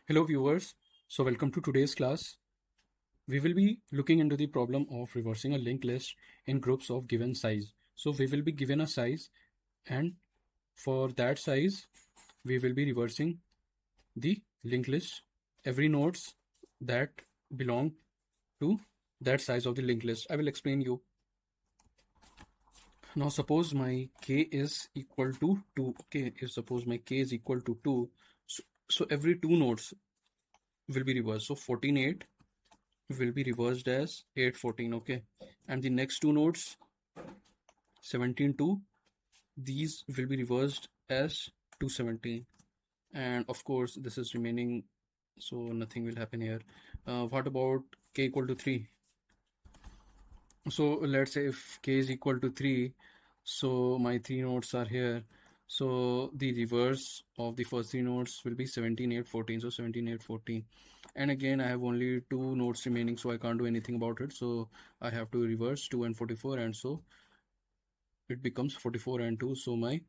Hello viewers, so welcome to today's class. We will be looking into the problem of reversing a linked list in groups of given size. So we will be given a size, and for that size we will be reversing the linked list, every nodes that belong to that size of the linked list. I will explain you. Now suppose my k is equal to 2. Okay, if suppose my k is equal to 2, so every two nodes will be reversed. So 14.8 will be reversed as 8.14. Okay, and the next two nodes 17.2, these will be reversed as 2.17, and of course this is remaining, so nothing will happen here. What about k equal to 3? So let's say if k is equal to 3, so my three nodes are here, so the reverse of the first three nodes will be 17, 8, 14. So 17, 8, 14, and again I have only two nodes remaining, so I can't do anything about it, so I have to reverse 2 and 44, and so it becomes 44 and 2. So my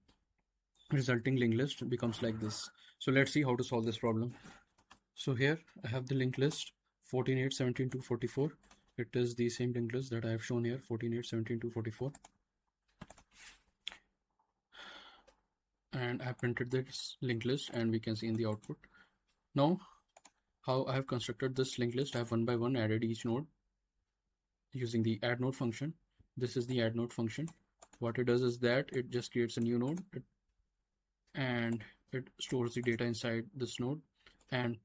resulting linked list becomes like this. So let's see how to solve this problem. So here I have the linked list 14, 8, 17, 2, 44. It is the same linked list that I have shown here, 14, 8, 17, 2, 44. And I have printed this linked list, and we can see in the output. Now, how I have constructed this linked list, I have one by one added each node using the add node function. This is the add node function. What it does is that it just creates a new node, and it stores the data inside this node, and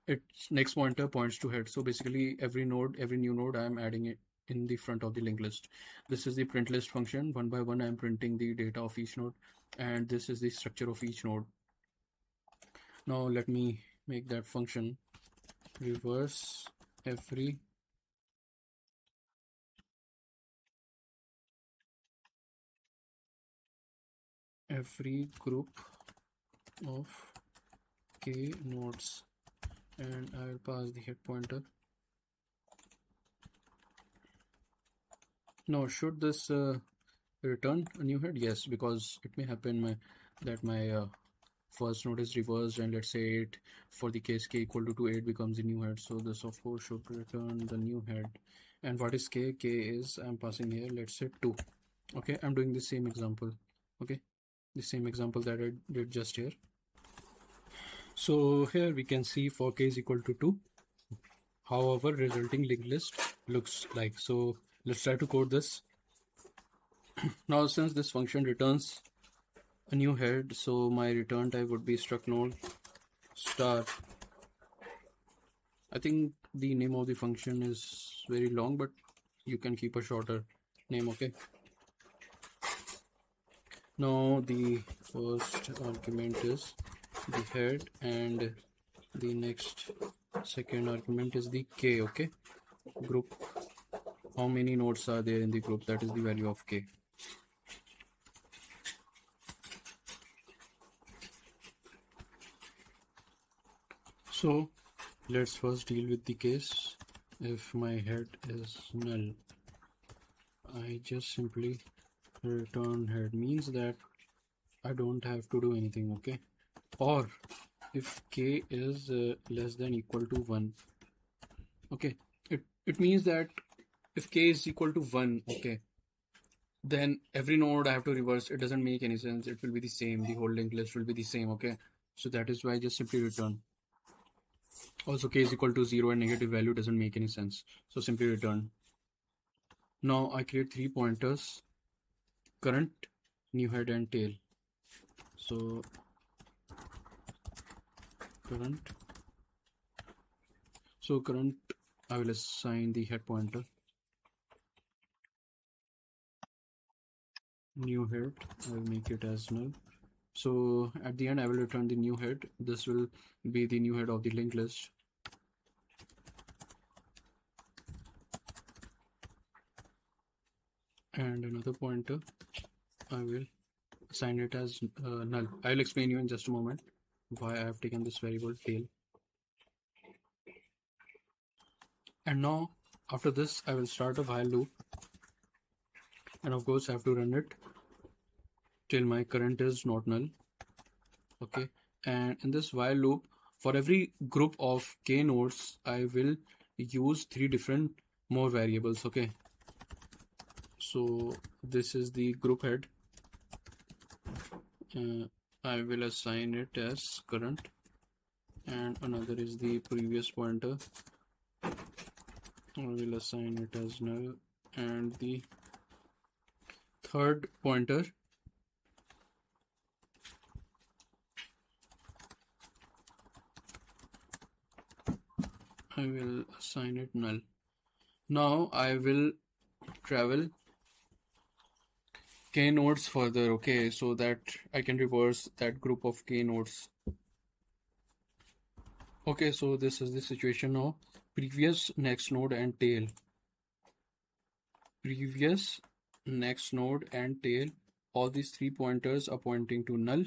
its next pointer points to head. So basically every new node I am adding it in the front of the linked list. This is the print list function. One by one I am printing the data of each node, and this is the structure of each node. Now let me make that function reverse every group of k nodes, and I will pass the head pointer. Now should this return a new head? Yes, because it may happen that my first node is reversed, and let's say it, for the case k equal to 8 becomes the new head, so this of course should return the new head. And what is k? K is, I'm passing here, let's say 2. Okay, I'm doing the same example. Okay, the same example that I did just here. So here we can see for k is equal to 2 how our resulting linked list looks like. So let's try to code this. Now since this function returns a new head, so my return type would be struct node star. I think the name of the function is very long, but you can keep a shorter name. Okay, now the first argument is the head, and the next second argument is the k. Okay, group, how many nodes are there in the group, that is the value of k. So let's first deal with the case if my head is null. I just simply return head, means that I don't have to do anything. Okay, or if k is less than equal to 1. Okay, it means that if k is equal to 1, okay, then every node I have to reverse. It doesn't make any sense. It will be the same, the whole linked list will be the same. Okay, so that is why I just simply return. Also k is equal to 0 and negative value doesn't make any sense, so simply return. Now I create three pointers: current, new head, and tail. So current I will assign the head pointer, new head I will make it as null. So at the end I will return the new head. This will be the new head of the linked list. And another pointer I will assign it as null. I will explain you in just a moment why I have taken this variable tail. And now after this I will start a while loop, and of course I have to run it till my current is not null. Okay, and in this while loop For every group of k nodes, I will use 3 different more variables. Okay, so this is the group head. I will assign it as current, and another is the previous pointer. I will assign it as null, and the third pointer I will assign it null. Now I will travel k nodes further, okay, so that I can reverse that group of k nodes. Okay, so this is the situation now. Previous, next node, and tail. Previous, next node, and tail. All these 3 pointers are pointing to null,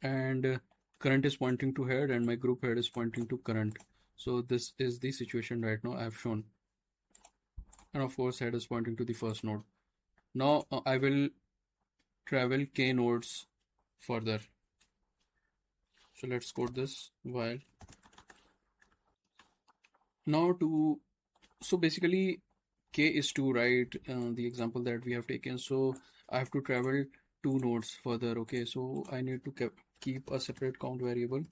and current is pointing to head, and my group head is pointing to current. So this is the situation right now I have shown. And of course, head is pointing to the first node. Now I will travel k nodes further. So let's code this while. Now so basically k is 2, right? The example that we have taken. So I have to travel 2 nodes further. Okay, so I need to keep a separate count variable.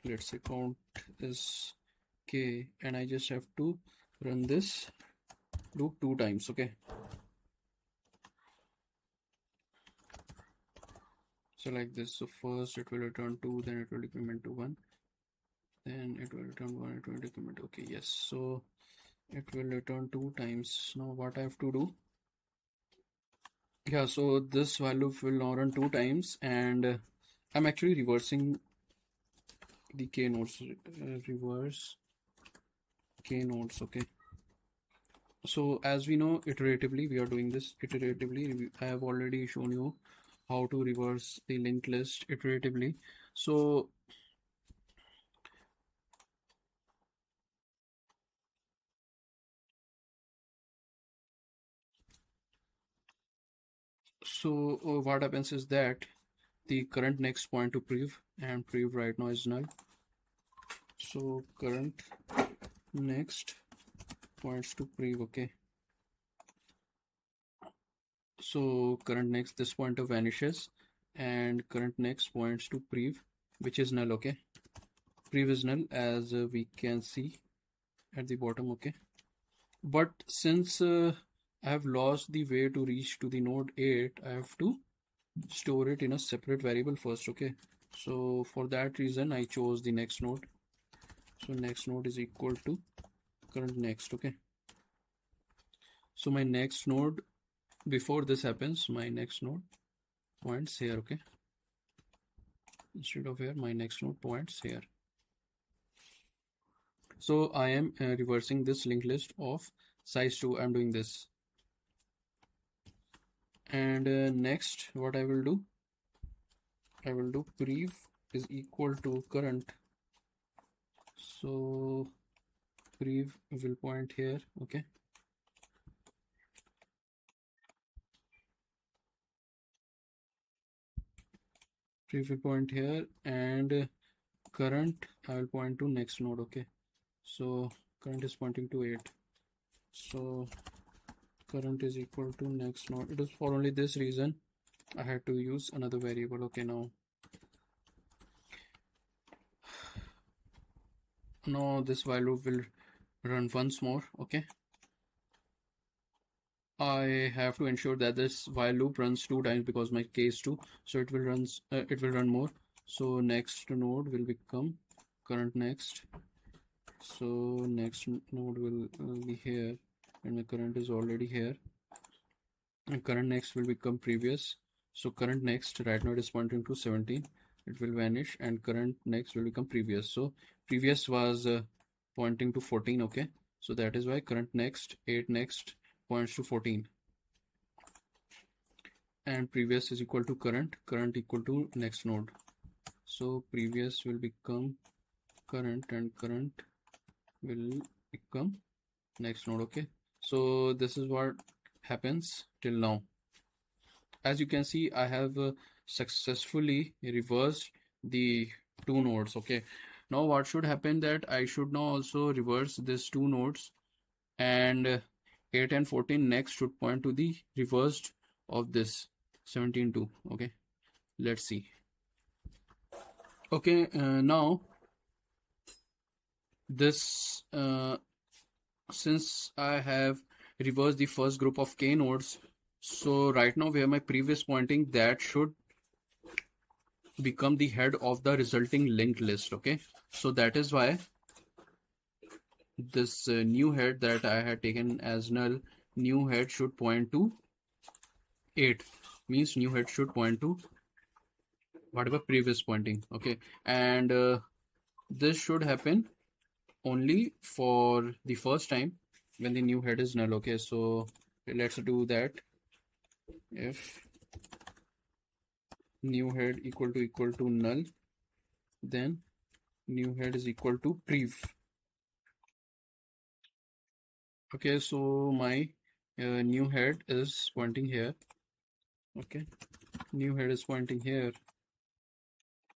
Let's say count is k, and I just have to run this loop 2 times. Okay, so like this. So first it will return 2, then it will decrement to 1, then it will return 1, it will decrement. Okay, yes, so it will return 2 times. Now what I have to do, yeah, so this value will now run 2 times, and I'm actually reversing the k nodes. Reverse k nodes. Okay, so as we know, iteratively we are doing this iteratively. I have already shown you how to reverse the linked list iteratively. So what happens is that the current next point to prev, and prev right now is null. So current next points to prev. Okay, so current next, this pointer vanishes, and current next points to prev, which is null. Okay, prev is null, as we can see at the bottom. Okay, but since I have lost the way to reach to the node 8, I have to store it in a separate variable first. Okay, so for that reason I chose the next node. So next node is equal to current next. Okay, so my next node, before this happens, my next node points here. Okay, instead of here, my next node points here. So I am reversing this linked list of size 2. I'm doing this, and next what I will do, I will do prev is equal to current. So prev will point here. Okay, prev will point here, and current I will point to next node. Okay, so current is pointing to 8, so current is equal to next node. It is for only this reason I had to use another variable. Okay, now this while loop will run once more. Okay, I have to ensure that this while loop runs 2 times because my k is 2, so it will run more. So next node will become current next. So next node will be here, and the current is already here, and current next will become previous. So current next right now it is pointing to 17, it will vanish, and current next will become previous. So previous was pointing to 14. Okay, so that is why current next 8 next points to 14, and previous is equal to current equal to next node. So previous will become current, and current will become next node. Okay, so this is what happens till now. As you can see, I have successfully reversed the two nodes. Okay, now what should happen, that I should now also reverse this two nodes, and 8 and 14 next should point to the reversed of this 17 2. Okay, let's see. Okay, now this since I have reversed the first group of k nodes, so right now where my previous pointing, that should become the head of the resulting linked list. Okay, so that is why this new head that I had taken as null, new head should point to 8, means new head should point to whatever previous pointing. Okay, and this should happen only for the first time when the new head is null. Okay, so let's do that. If new head equal to null, then new head is equal to prev. Okay, so my new head is pointing here. Okay, new head is pointing here,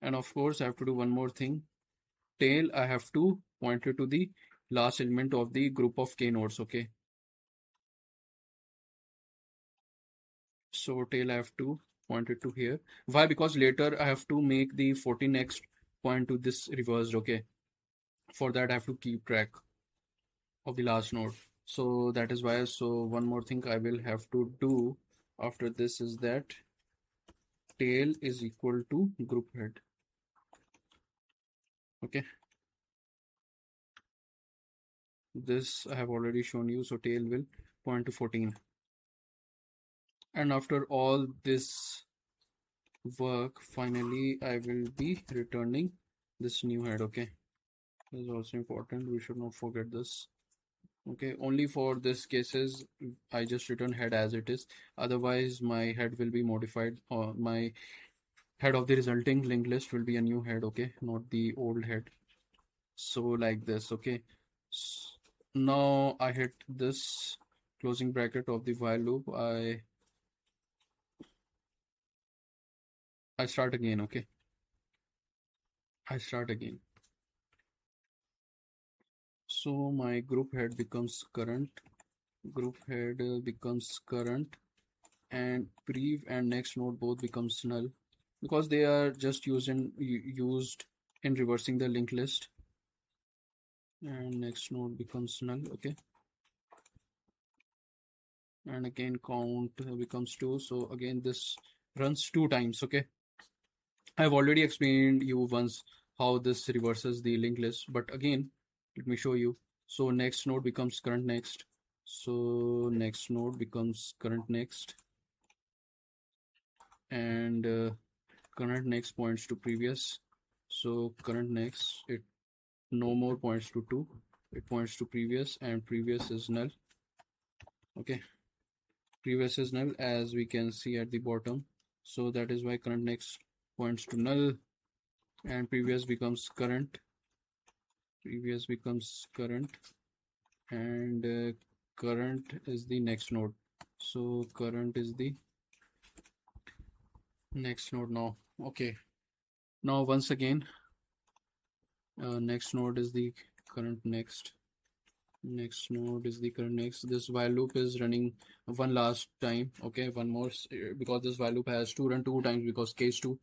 and of course I have to do one more thing. Tail, I have to point it to the last element of the group of k nodes. Okay, so tail I have to point it to here. Why? Because later I have to make the 14 next point to this reversed. Okay, for that I have to keep track of the last node, so that is why. So one more thing I will have to do after this is that tail is equal to group head. Okay, this I have already shown you, so tail will point to 14, and after all this work, finally I will be returning this new head. Okay, this is also important, we should not forget this. Okay, only for this cases I just return head as it is, otherwise my head will be modified, or my head of the resulting linked list will be a new head. Okay, not the old head. So like this. Okay, now I hit this closing bracket of the while loop. I start again. Okay, I start again. So my group head becomes current, group head becomes current, and prev and next node both becomes null, because they are just used in reversing the linked list, and next node becomes null. Okay, and again count becomes 2, so again this runs 2 times. Okay, I've already explained you once how this reverses the linked list, but again let me show you. So next node becomes current next, so next node becomes current next, and current next points to previous, so current next, it no more points to 2, it points to previous, and previous is null. Okay, previous is null as we can see at the bottom, so that is why current next points to null, and previous becomes current, previous becomes current, and current is the next node, so current is the next node now. Okay, now once again next node is the current next, next node is the current next. This while loop is running one last time. Okay, one more, because this while loop has to run 2 times, because case 2,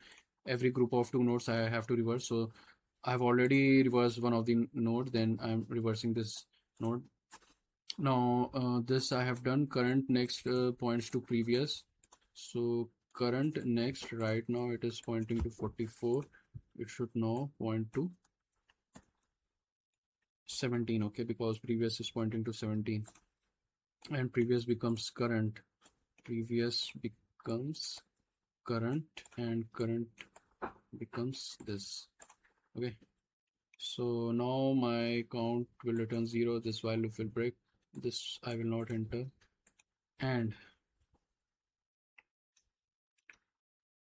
every group of 2 nodes I have to reverse. So I've already reversed one of the node, then I'm reversing this node. Now this I have done current next points to previous, so current next right now it is pointing to 44, it should now point to 17. Okay, because previous is pointing to 17, and previous becomes current, previous becomes current, and current becomes this. Okay, so now my count will return 0, this while loop will break, this I will not enter, and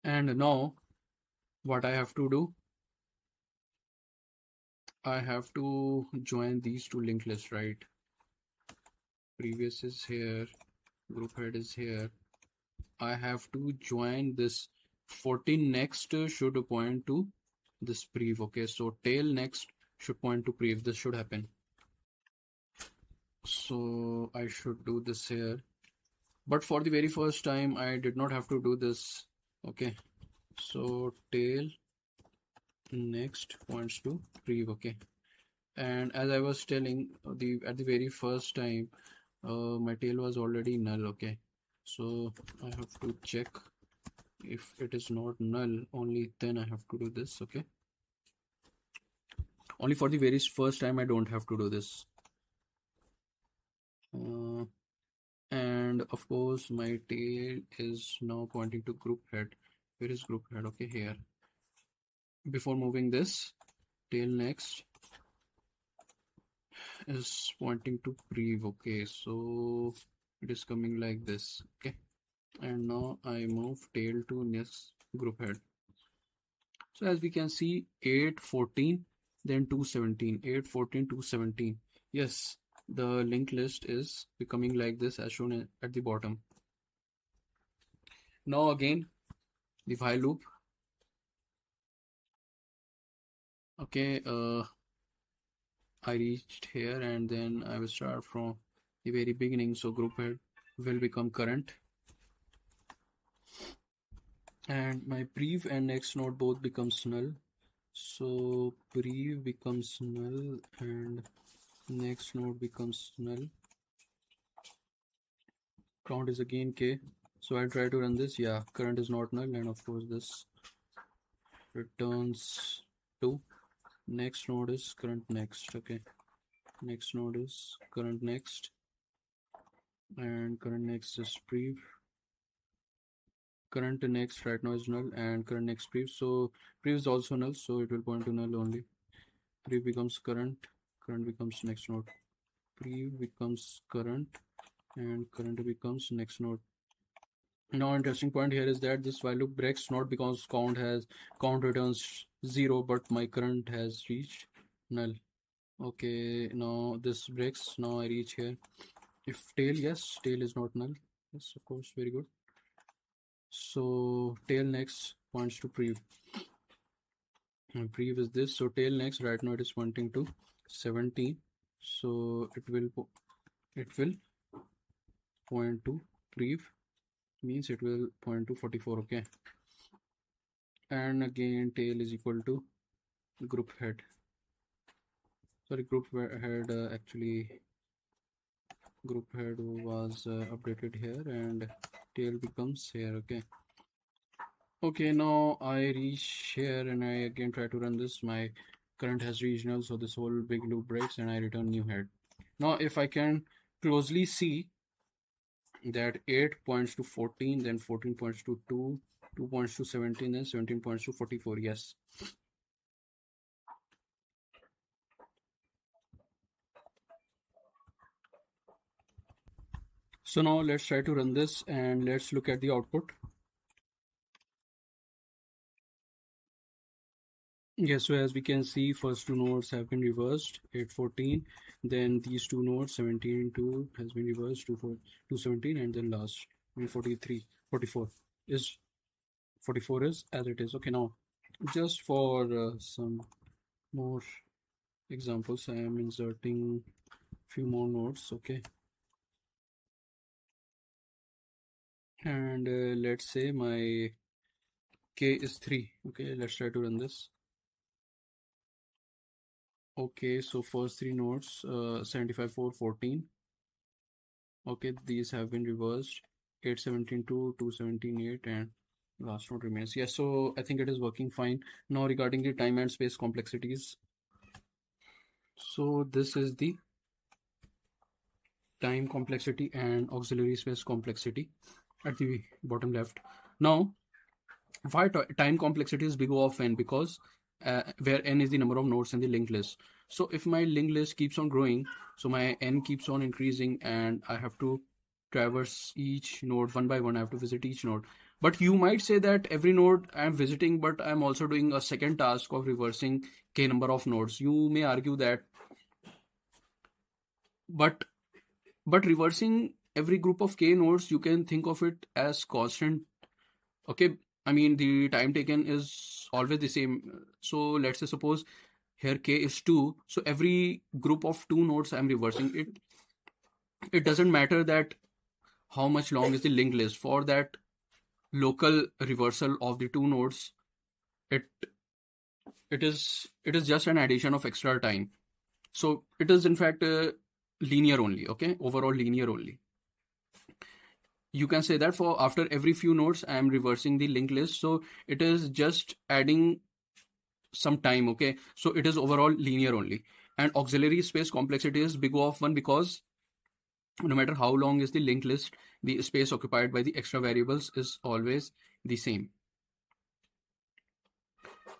now what I have to do, I have to join these two linked lists, right? Previous is here, group head is here, I have to join this 14 next should point to this prev. Okay, so tail next should point to prev. This should happen. So I should do this here, but for the very first time I did not have to do this. Okay, so tail next points to prev. Okay, and as I was telling, at the very first time my tail was already null. Okay, so I have to check. If it is not null, only then I have to do this. Okay, only for the very first time I don't have to do this. And of course my tail is now pointing to group head. Where is group head? Okay, here. Before moving this, tail next is pointing to prev. Okay, so it is coming like this. Okay, and now I move tail to next group head. So as we can see, 8 14 then 217, 8 14 217. Yes, the linked list is becoming like this as shown at the bottom. Now again the while loop. Okay, I reached here and then I will start from the very beginning. So group head will become current, and my prev and next node both becomes null. So prev becomes null and next node becomes null. Count is again k. So I'll try to run this. Yeah, current is not null, and of course this returns 2. Next node is current next. Okay, next node is current next, and current next is prev. Current next right now is null, and current next prev. So prev is also null, so it will point to null only. Prev becomes current, current becomes next node. Prev becomes current, and current becomes next node. Now interesting point here is that this while loop breaks not because count returns 0, but my current has reached null. Okay, now this breaks. Now I reach here. If tail, yes, tail is not null. Yes, of course, very good. So tail next points to prev. And prev is this. So tail next right now it is pointing to 17. So it will point to prev, means it will point to 44. Okay, and again tail is equal to group head. Sorry, group head actually group head was updated here, and tail becomes here. Okay, now I reach here and I again try to run this. My current has reached null, so this whole big loop breaks and I return new head. Now if I can closely see that 8 points to 14, then 14 points to 2, 2 points to 17, then 17 points to 44. Yes. So now let's try to run this and let's look at the output. Yes, so as we can see, first two nodes have been reversed, 8 14, then these two nodes 17 2 has been reversed to 217, and then last 43 44 is 44 is as it is. Okay, now just for some more examples, I am inserting few more nodes. Okay, and let's say my k is 3. Okay, let's try to run this. Okay, so first three nodes 75 4 14. Okay, these have been reversed, 8 17 2 2 17 8, and last node remains. Yes, so I think it is working fine. Now regarding the time and space complexities, so this is the time complexity and auxiliary space complexity at the bottom left. Now why time complexity is big O of n? Because where n is the number of nodes in the linked list. So if my linked list keeps on growing, so my n keeps on increasing, and I have to traverse each node one by one. I have to visit each node. But you might say that every node I'm visiting, but I'm also doing a second task of reversing k number of nodes. You may argue that, but reversing every group of k nodes, you can think of it as constant. Okay, I mean, the time taken is always the same. So let's say suppose here k is 2. So every group of 2 nodes I'm reversing it. It doesn't matter that how much long is the linked list. For that local reversal of the 2 nodes, it is just an addition of extra time. So it is in fact linear only. Okay, overall linear only. You can say that for after every few nodes I am reversing the linked list, so it is just adding some time. Okay, so it is overall linear only. And auxiliary space complexity is big O of 1 because no matter how long is the linked list, the space occupied by the extra variables is always the same.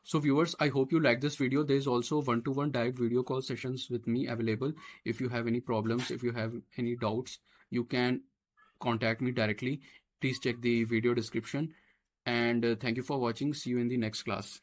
So viewers, I hope you like this video. There is also one-to-one direct video call sessions with me available. If you have any problems, if you have any doubts, you can contact me directly. Please check the video description. And thank you for watching. See you in the next class.